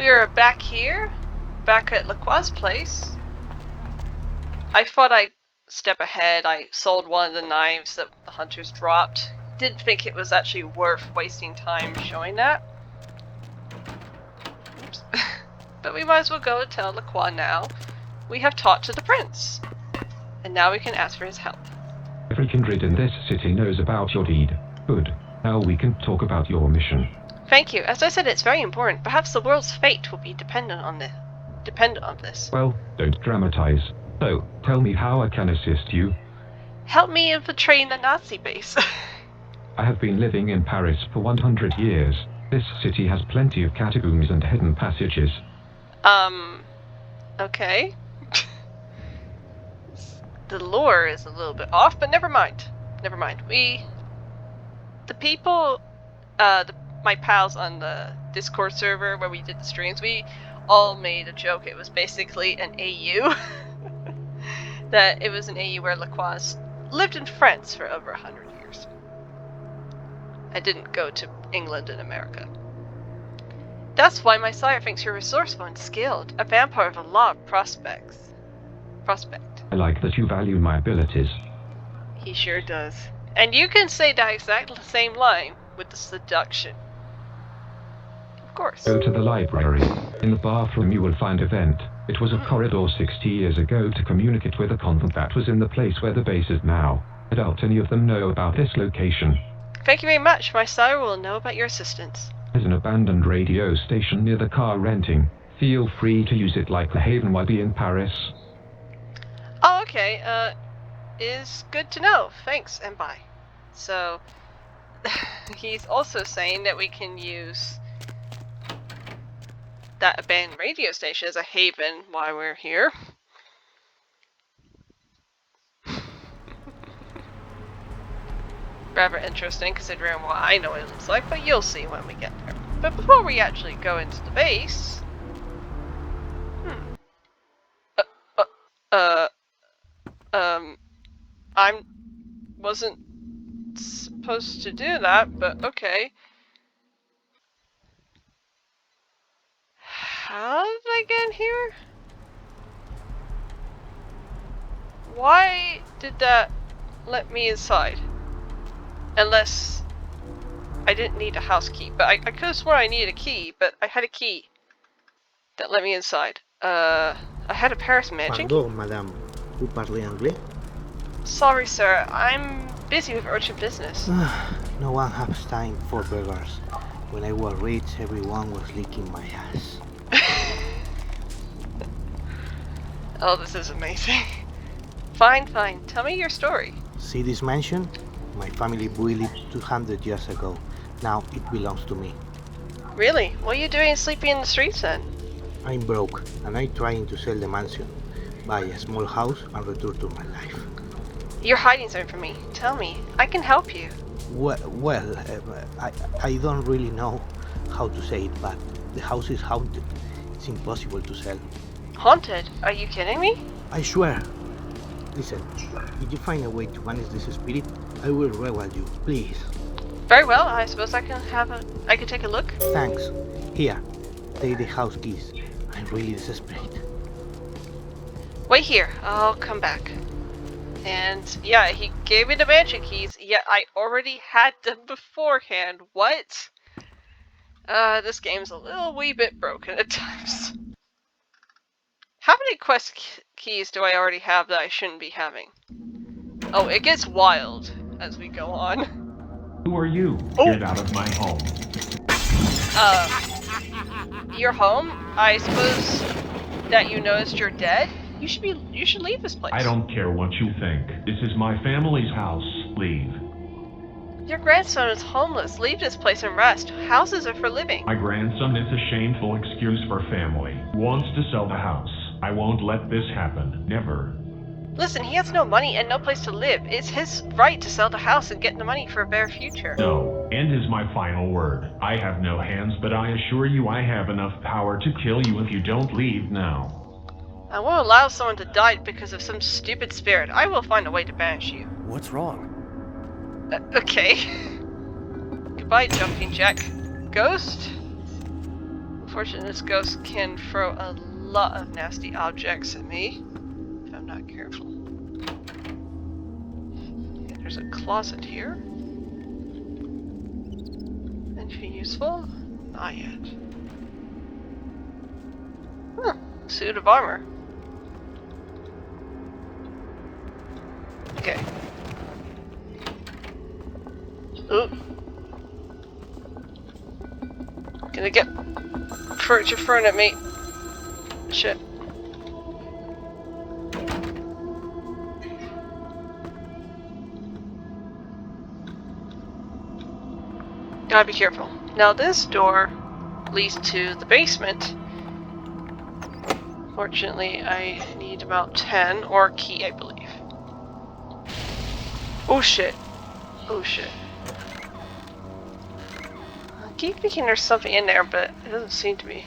We are back here, back at Lacroix's place. I thought I'd step ahead. I sold one of the knives that the hunters dropped. Didn't think it was actually worth wasting time showing that. Oops. But we might as well go and tell Lacroix now. We have talked to the prince. And now we can ask for his help. Every kindred in this city knows about your deed. Good. Now we can talk about your mission. Thank you. As I said, it's very important. Perhaps the world's fate will be dependent on this. Well, don't dramatize. So, tell me how I can assist you. Help me infiltrating the Nazi base. I have been living in Paris for 100 years. This city has plenty of catacombs and hidden passages. Okay. The lore is a little bit off, but never mind. Never mind. The people, my pals on the Discord server where we did the streams, we all made a joke. It was basically an AU. That it was an AU where Lacroix lived in France for over 100 years. I didn't go to England and America. That's why my sire thinks you're resourceful and skilled, a vampire with a lot of prospect. I like that you value my abilities. He sure does. And you can say that exact same line with the seduction. Of course. Go to the library. In the bathroom you will find a vent. It was a corridor 60 years ago to communicate with a convent that was in the place where the base is now. I doubt any of them know about this location. Thank you very much. My sire will know about your assistance. There's an abandoned radio station near the car renting. Feel free to use it like the Haven while being in Paris. Oh, okay. Is good to know. Thanks, and bye. So, he's also saying that we can use that abandoned radio station as a haven while we're here. Rather interesting considering what I know it looks like, but you'll see when we get there. But before we actually go into the base... I wasn't supposed to do that, but okay. How did I get in here? Why did that let me inside? Unless I didn't need a house key, but I could have sworn I needed a key, but I had a key that let me inside. I had a Paris magic. Pardon, madame. Vous parlez anglais? Sorry, sir. I'm busy with urgent business. No one has time for beggars. When I was rich, everyone was licking my ass. Oh, this is amazing. Fine, fine. Tell me your story. See this mansion? My family built it 200 years ago. Now it belongs to me. Really? What are you doing sleeping in the streets then? I'm broke, and I'm trying to sell the mansion, buy a small house, and return to my life. You're hiding something from me. Tell me. I can help you. I don't really know how to say it, but the house is haunted. It's impossible to sell. Haunted? Are you kidding me? I swear. Listen, if you find a way to banish this spirit, I will reward you, please. Very well. I suppose I can take a look. Thanks. Here, take the house keys. I'm really desperate. Wait here. I'll come back. And yeah, he gave me the magic keys, yet I already had them beforehand. What? This game's a little wee bit broken at times. How many quest keys do I already have that I shouldn't be having? Oh, it gets wild as we go on. Who are you? Get out of my home. Your home? I suppose that you noticed you're dead? You should leave this place. I don't care what you think. This is my family's house. Leave. Your grandson is homeless. Leave this place and rest. Houses are for living. My grandson is a shameful excuse for family. Wants to sell the house. I won't let this happen. Never. Listen, he has no money and no place to live. It's his right to sell the house and get the money for a better future. No. End is my final word. I have no hands, but I assure you I have enough power to kill you if you don't leave now. I won't allow someone to die because of some stupid spirit. I will find a way to banish you. What's wrong? Okay. Goodbye, jumping jack. Ghost? Unfortunately, this ghost can throw a lot of nasty objects at me if I'm not careful. Okay, there's a closet here. Anything useful? Not yet. Suit of armor. Okay. Ooh. Gonna get furniture thrown at me. Shit. Gotta be careful. Now this door leads to the basement. Fortunately, I need about 10 or a key, I believe. Oh shit. Oh shit. I keep thinking there's something in there, but it doesn't seem to be.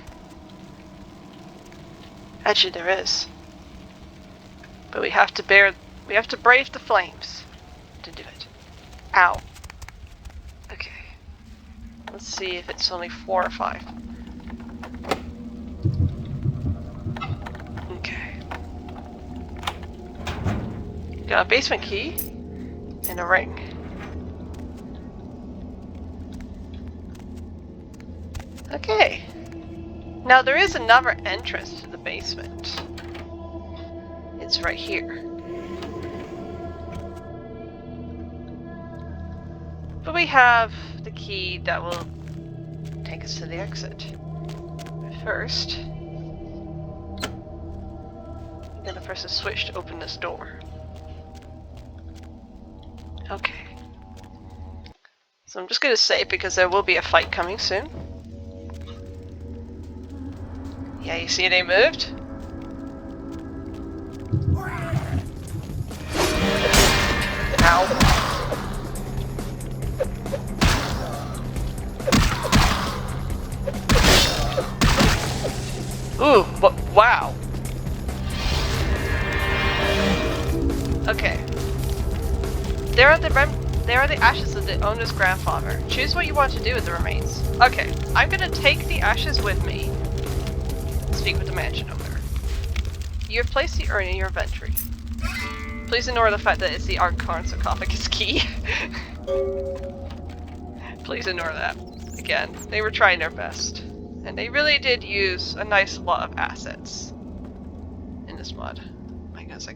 Actually, there is. But we have to brave the flames to do it. Ow. Okay. Let's see if it's only 4 or 5. Okay. Got a basement key and a ring. Okay. Now there is another entrance to the basement. It's right here. But we have the key that will take us to the exit. But first, I'm gonna press a switch to open this door. Okay. So I'm just gonna save because there will be a fight coming soon. Yeah, you see they moved? Ow. Ooh, but wow. Okay. There are the ashes of the owner's grandfather. Choose what you want to do with the remains. Okay, I'm gonna take the ashes with me. Speak with the mansion owner. You have placed the urn in your inventory. Please ignore the fact that it's the Archon sarcophagus key. Please ignore that. Again, they were trying their best. And they really did use a nice lot of assets in this mod. My goodness,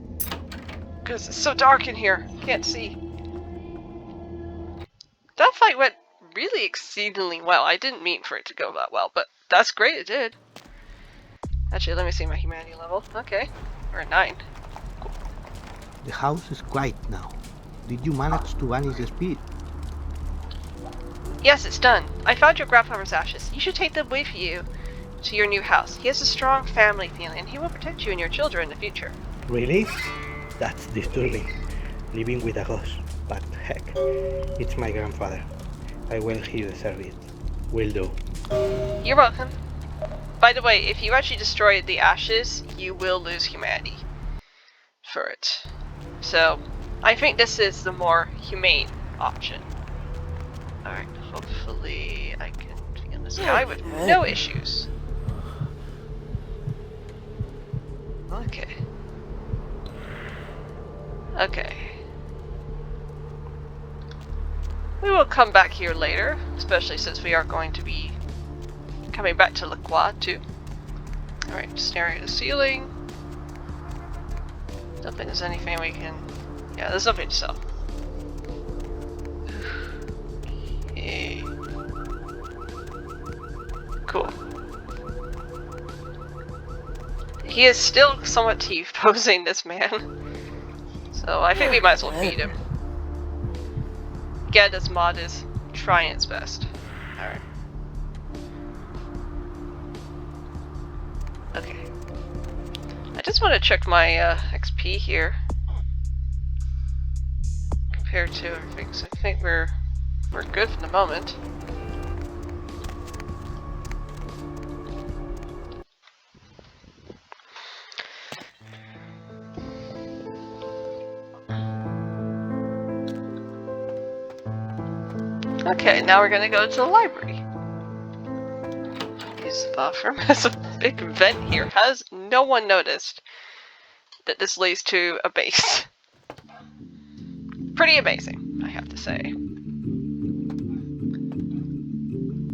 because it's so dark in here. Can't see. That fight went really exceedingly well. I didn't mean for it to go that well, but that's great it did. Actually, let me see my humanity level. Okay, we're at 9. Cool. The house is quiet now. Did you manage to banish the spirit? Yes, it's done. I found your grandfather's ashes. You should take them with you to your new house. He has a strong family feeling, and he will protect you and your children in the future. Really? That's disturbing. Living with a ghost. But heck, it's my grandfather. I will he deserve it. Will do. You're welcome. By the way, if you actually destroy the ashes, you will lose humanity for it. So, I think this is the more humane option. Alright, hopefully I can be in the sky with no issues. Okay. Okay. We will come back here later, especially since we are going to be coming back to La Croix too. Alright, staring at the ceiling. Don't think there's anything we can... Yeah, there's nothing to sell. Okay. Cool. He is still somewhat T-posing, this man. So I think we might as well feed him. Again, this mod is trying its best. Alright. Okay. I just want to check my XP here. Compared to everything, so I think we're good for the moment. Okay, now we're gonna go to the library. use the bathroom. There's a big vent here. Has no one noticed that this leads to a base? Pretty amazing, I have to say.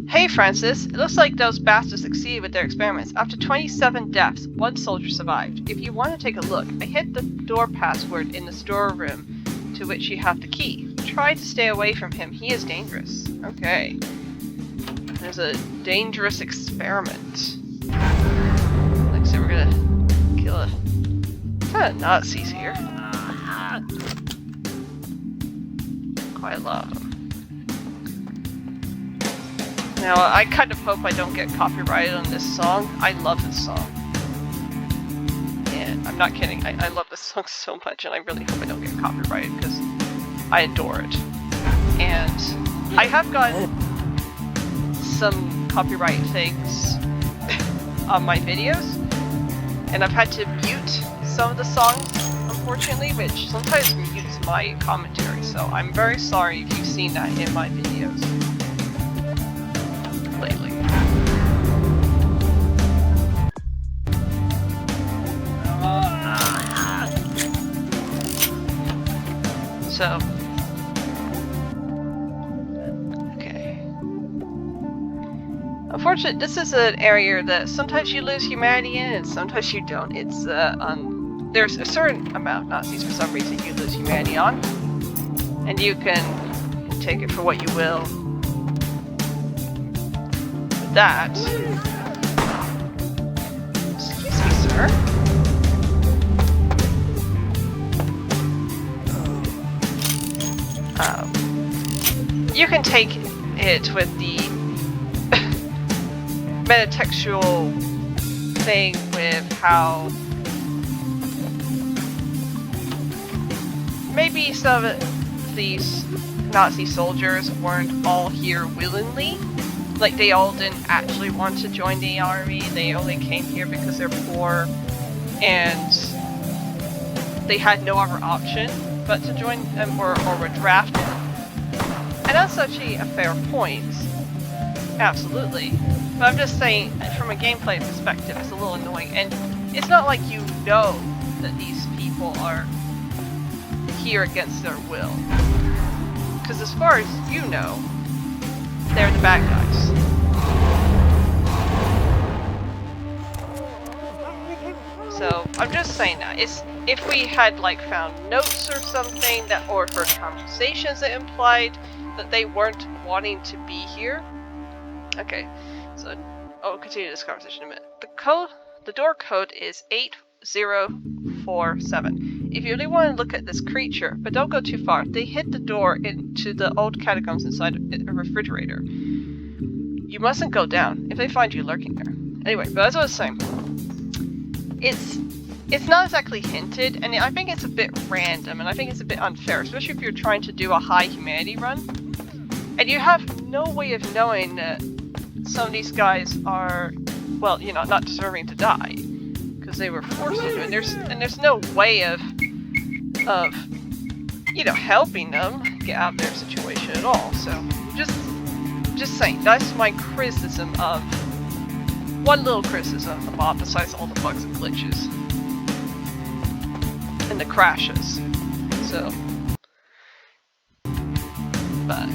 Hey Francis, it looks like those bastards succeeded with their experiments. After 27 deaths, 1 soldier survived. If you want to take a look, I hit the door password in the storeroom to which you have the key. Try to stay away from him, he is dangerous. Okay. There's a dangerous experiment. Like I said, we're gonna kill a ton of Nazis here. Quite a lot of them. Now, I kind of hope I don't get copyrighted on this song. I love this song. And I'm not kidding, I love this song so much, and I really hope I don't get copyrighted, because I adore it. And I have gotten some copyright things on my videos, and I've had to mute some of the songs, unfortunately, which sometimes mutes my commentary, so I'm very sorry if you've seen that in my videos lately. So, okay. Unfortunately, this is an area that sometimes you lose humanity in, and sometimes you don't. It's there's a certain amount of Nazis for some reason you lose humanity on, and you can take it for what you will. With that, excuse me, sir. You can take it with the metatextual thing with how maybe some of these Nazi soldiers weren't all here willingly. Like, they all didn't actually want to join the army, they only came here because they're poor, and they had no other option but to join them or were drafted. And that's actually a fair point. Absolutely. But I'm just saying, from a gameplay perspective, it's a little annoying. And it's not like you know that these people are here against their will. Because as far as you know, they're the bad guys. So, I'm just saying that. If we had, like, found notes or something, that, or heard conversations that implied that they weren't wanting to be here. Okay, so I'll continue this conversation in a minute. The door code is 8047. If you really want to look at this creature, but don't go too far, they hid the door into the old catacombs inside a refrigerator. You mustn't go down if they find you lurking there. Anyway, but as I was saying, it's not exactly hinted, and I think it's a bit random, and I think it's a bit unfair, especially if you're trying to do a high humanity run, and you have no way of knowing that some of these guys are, well, you know, not deserving to die, because they were forced to do it, and there's no way of, you know, helping them get out of their situation at all. So, just saying, that's my criticism of, one little criticism of the mod, besides all the bugs and glitches. And the crashes. So, but,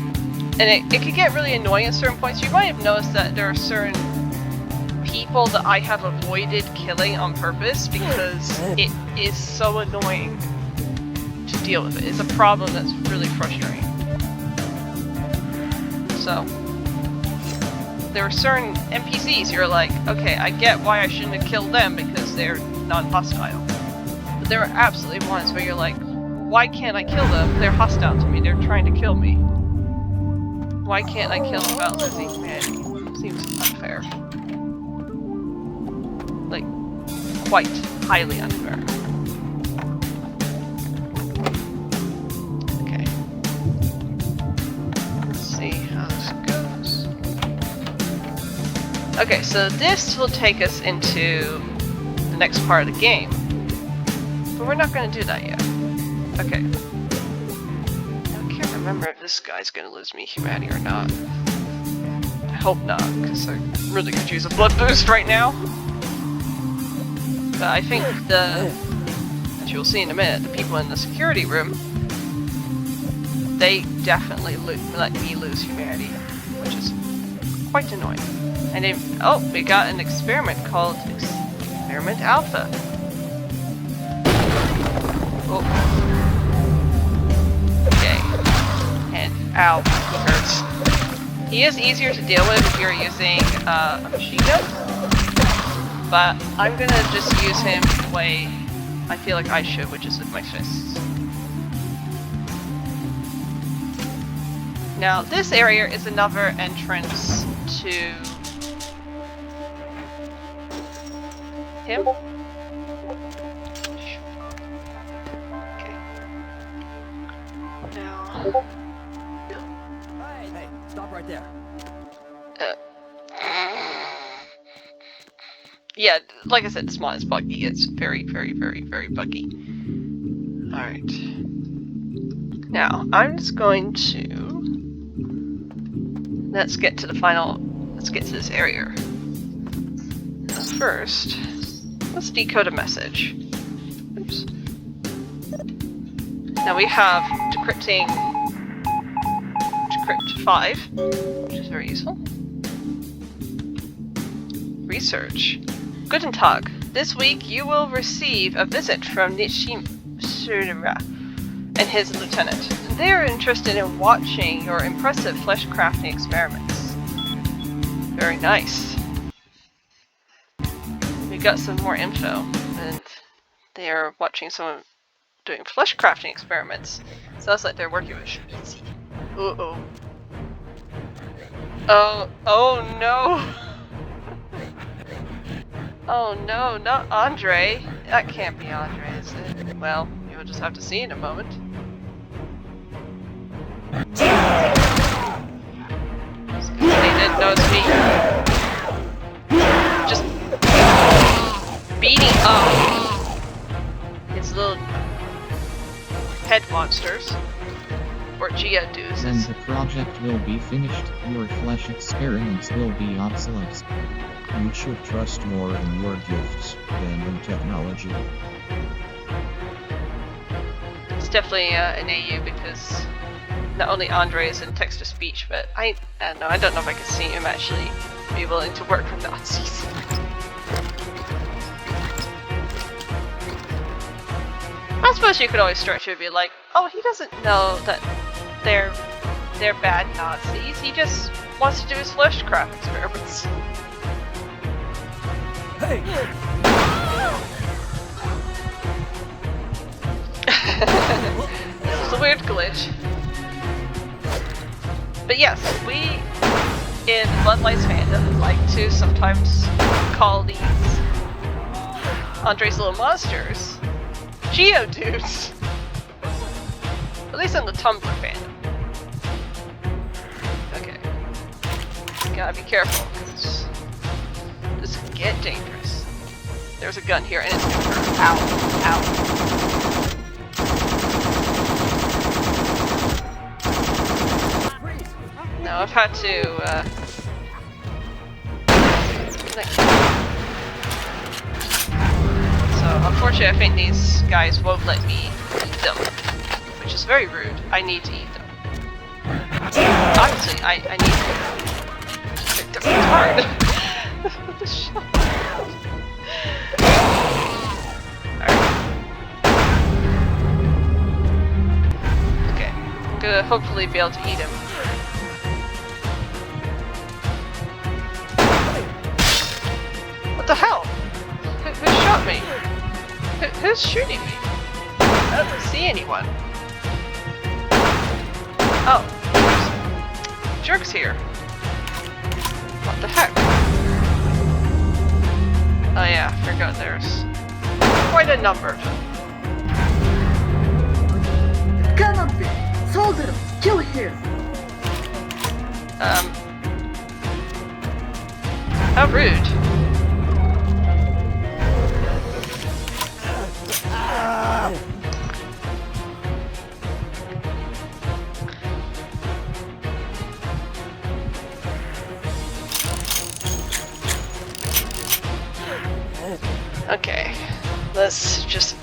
and it could get really annoying at certain points. You might have noticed that there are certain people that I have avoided killing on purpose because it is so annoying to deal with it. It's a problem that's really frustrating. So, there are certain NPCs you're like, okay, I get why I shouldn't have killed them because they're non-hostile. But there are absolutely ones where you're like, why can't I kill them? They're hostile to me, they're trying to kill me. Why can't I kill them without losing humanity? Seems unfair. Like, quite highly unfair. Okay. Let's see how this goes. Okay, so this will take us into the next part of the game. But we're not going to do that yet. Okay. I can't remember if this guy's going to lose me humanity or not. hope not, because I really could use a blood boost right now. But I think as you'll see in a minute, the people in the security room, they definitely let me lose humanity, which is quite annoying. And we got an experiment called Experiment Alpha. Oh. Okay. And ow, he hurts. He is easier to deal with if you're using a machine gun, but I'm gonna just use him the way I feel like I should, which is with my fists. Now, this area is another entrance to him. Okay. Now. Hey, stop right there. Yeah, like I said, this mod is buggy. It's very, very, very, very buggy. Alright. Now, I'm just going to... Let's get to this area. First, let's decode a message. Oops. Now we have decrypt 5, which is very useful. Research. Guten Tag. This week you will receive a visit from Nishimura and his lieutenant. They are interested in watching your impressive flesh crafting experiments. Very nice. We got some more info, and they are watching someone doing flesh crafting experiments. Sounds like they're working with Shimizi. Uh-oh. Oh no! Oh no, not Andre. That can't be Andre, is it? Well, you'll just have to see in a moment. They didn't notice me. Just beating up his little head monsters. Or Geodudes. When the project will be finished, your flesh experiments will be obsolete. You should trust more in your gifts than in technology. It's definitely an AU because not only Andre is in text-to-speech, but I don't know if I can see him actually be willing to work with Nazis. I suppose you could always stretch it and be like, oh, he doesn't know that they're bad Nazis, he just wants to do his fleshcraft experiments. Hey! This is a weird glitch. But yes, we in Bloodlight's fandom like to sometimes call these Andre's little monsters Geodudes. At least in the Tumblr fandom. Okay. Gotta be careful, because this can get dangerous. There's a gun here and it's gonna hurt. Ow. Ow. Now I've had to, So, unfortunately I think these guys won't let me eat them. Which is very rude. I need to eat them. Obviously, I need to. It's hard. Alright. Okay. I'm gonna hopefully be able to eat him. What the hell? Who shot me? Who's shooting me? I don't see anyone. Oh, jerks here. What the heck? Oh yeah, I forgot there's quite a number of them. It cannot be! Soldier, kill him! How rude. Okay, let's just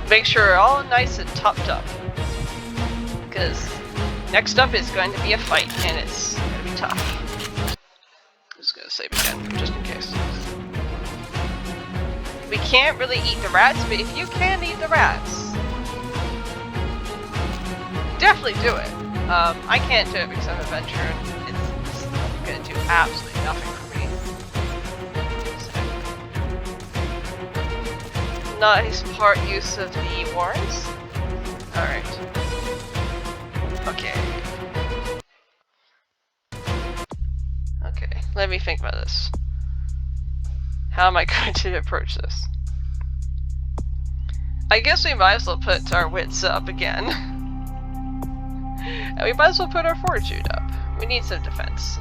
make sure we're all nice and topped up. Because next up is going to be a fight, and it's going to be tough. I'm just going to save again, just in case. We can't really eat the rats, but if you can eat the rats, definitely do it. I can't do it because I'm a veteran. It's going to do absolutely nothing for me. So. Nice part use of the warrants. Alright. Okay. Okay, let me think about this. How am I going to approach this? I guess we might as well put our wits up again. And we might as well put our fortitude up. We need some defense.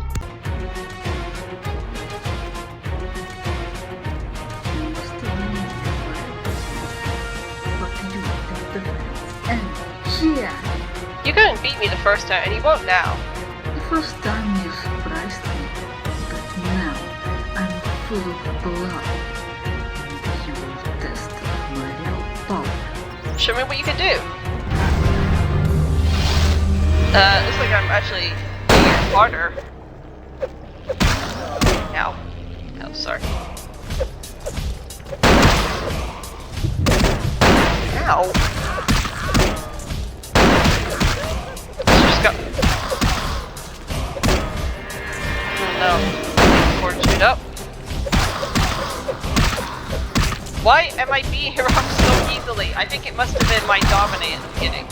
You couldn't beat me the first time, and you won't now. The first time you surprised me, but now I'm full of blood. And you will test my real power. Show me what you can do. Looks like I'm actually harder. Ow. Oh, sorry. Ow. Just got... Oh no. Fortitude up. Why am I being rocked so easily? I think it must have been my dominate at the beginning.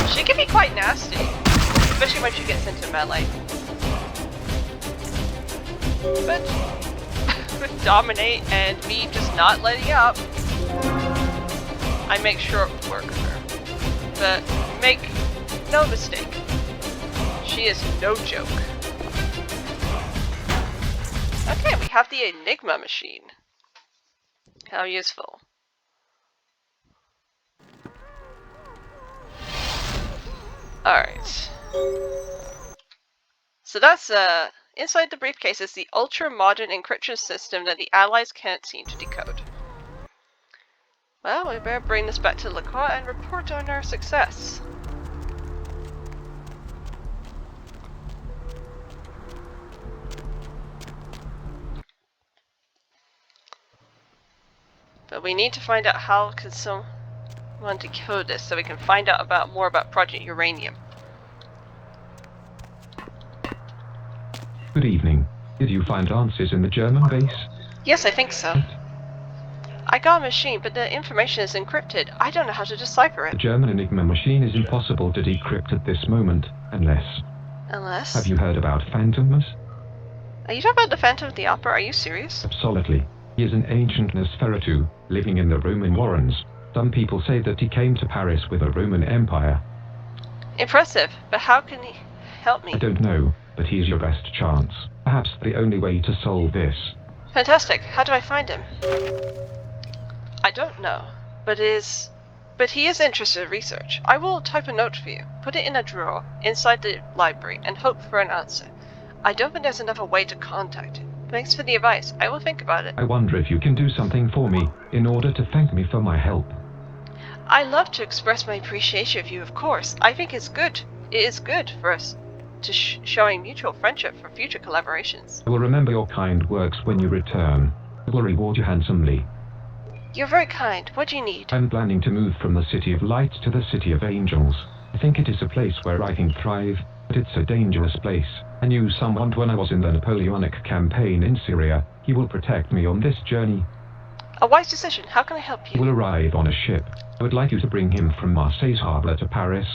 She can be quite nasty, especially when she gets into melee. But with dominate and me just not letting up, I make sure it would work with her. But make no mistake, she is no joke. Okay, we have the Enigma machine. How useful. Alright. So that's, inside the briefcase is the ultra-modern encryption system that the Allies can't seem to decode. Well, we better bring this back to LaCroix and report on our success. But we need to find out how can someone decode this so we can find out more about Project Uranium. Good evening. Did you find answers in the German base? Yes, I think so. I got a machine, but the information is encrypted. I don't know how to decipher The it. German Enigma machine is impossible to decrypt at this moment, unless... Unless... Have you heard about Phantomus? Are you talking about the Phantom of the Opera? Are you serious? Absolutely. He is an ancient Nosferatu, living in the Roman warrens. Some people say that he came to Paris with the Roman Empire. Impressive, but how can he help me? I don't know, but he's your best chance. Perhaps the only way to solve this. Fantastic. How do I find him? I don't know, but he is interested in research. I will type a note for you, put it in a drawer inside the library, and hope for an answer. I don't think there's another way to contact him. Thanks for the advice. I will think about it. I wonder if you can do something for me, in order to thank me for my help. I love to express my appreciation of you, of course. I think it's good. It is good for us to showing mutual friendship for future collaborations. I will remember your kind works when you return. I will reward you handsomely. You're very kind. What do you need? I'm planning to move from the City of Light to the City of Angels. I think it is a place where I can thrive, but it's a dangerous place. I knew someone when I was in the Napoleonic campaign in Syria. He will protect me on this journey. A wise decision. How can I help He you? will arrive on a ship. I would like you to bring him from Marseille's harbor to Paris.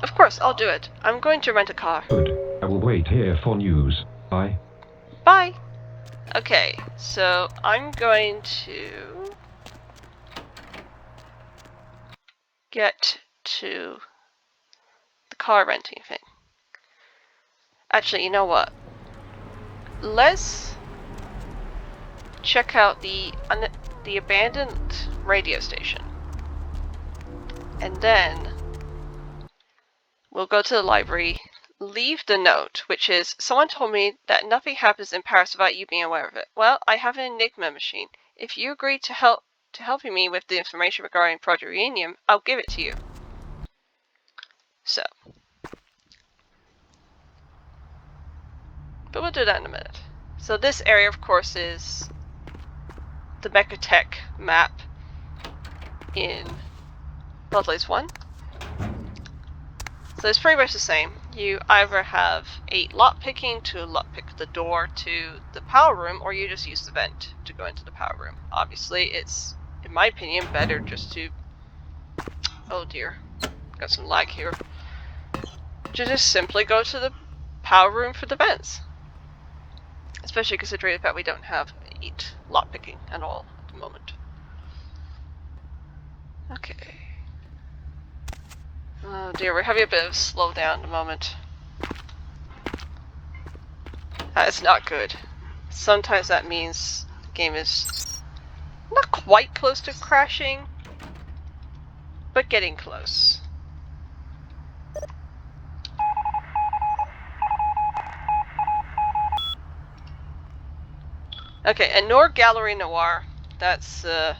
Of course, I'll do it. I'm going to rent a car. Good. I will wait here for news. Bye. Bye! Okay, so I'm going to get to the car renting thing. Actually, you know what? Let's check out the abandoned radio station. And then we'll go to the library, leave the note, which is, someone told me that nothing happens in Paris without you being aware of it. Well, I have an Enigma machine. if you agree to helping me with the information regarding Project Reunion, I'll give it to you. So, but we'll do that in a minute. So this area, of course, is the Mechatech map in Bloodlines 1. So it's pretty much the same. You either have 8 lockpicking to lockpick the door to the power room, or you just use the vent to go into the power room. Obviously, it's, in my opinion, better just to... Oh dear, got some lag here. To just simply go to the power room for the vents. Especially considering the fact we don't have 8 lockpicking at all at the moment. Okay. Oh dear, we're having a bit of a slowdown at the moment. That is not good. Sometimes that means the game is not quite close to crashing, but getting close. Okay, and Nor Gallery Noir, that's the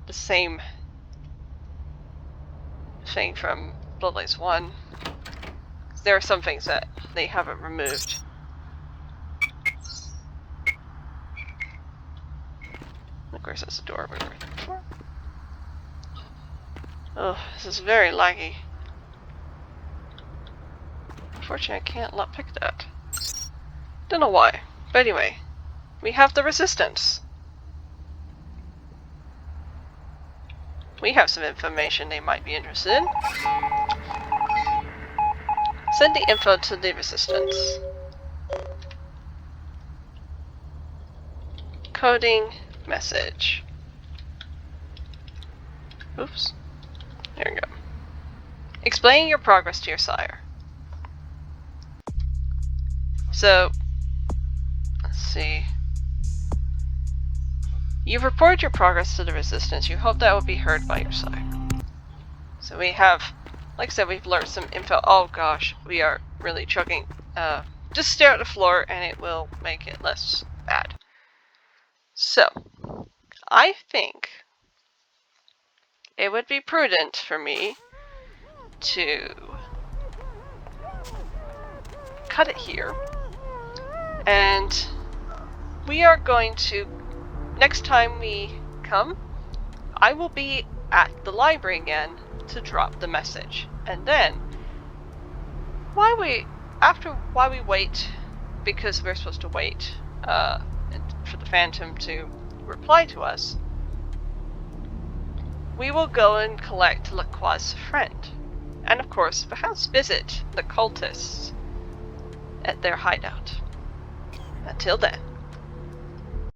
same thing from Bloodlines 1. There are some things that they haven't removed. Of course, that's the door we were looking for. Oh, this is very laggy. Unfortunately, I can't lockpick that. Don't know why. But anyway, we have the Resistance. We have some information they might be interested in. Send the info to the Resistance. Coding message. Oops. There we go. Explain your progress to your sire. So, let's see. You've reported your progress to the Resistance. You hope that will be heard by your sire. So we have, like I said, we've learned some info. Oh gosh, we are really chugging. Just stare at the floor and it will make it less bad. So, I think it would be prudent for me to cut it here. And we are going to, next time we come, I will be at the library again to drop the message. And then, while we wait, because we're supposed to wait for the Phantom to reply to us, we will go and collect Lacroix's friend. And of course, perhaps visit the cultists at their hideout. Until then.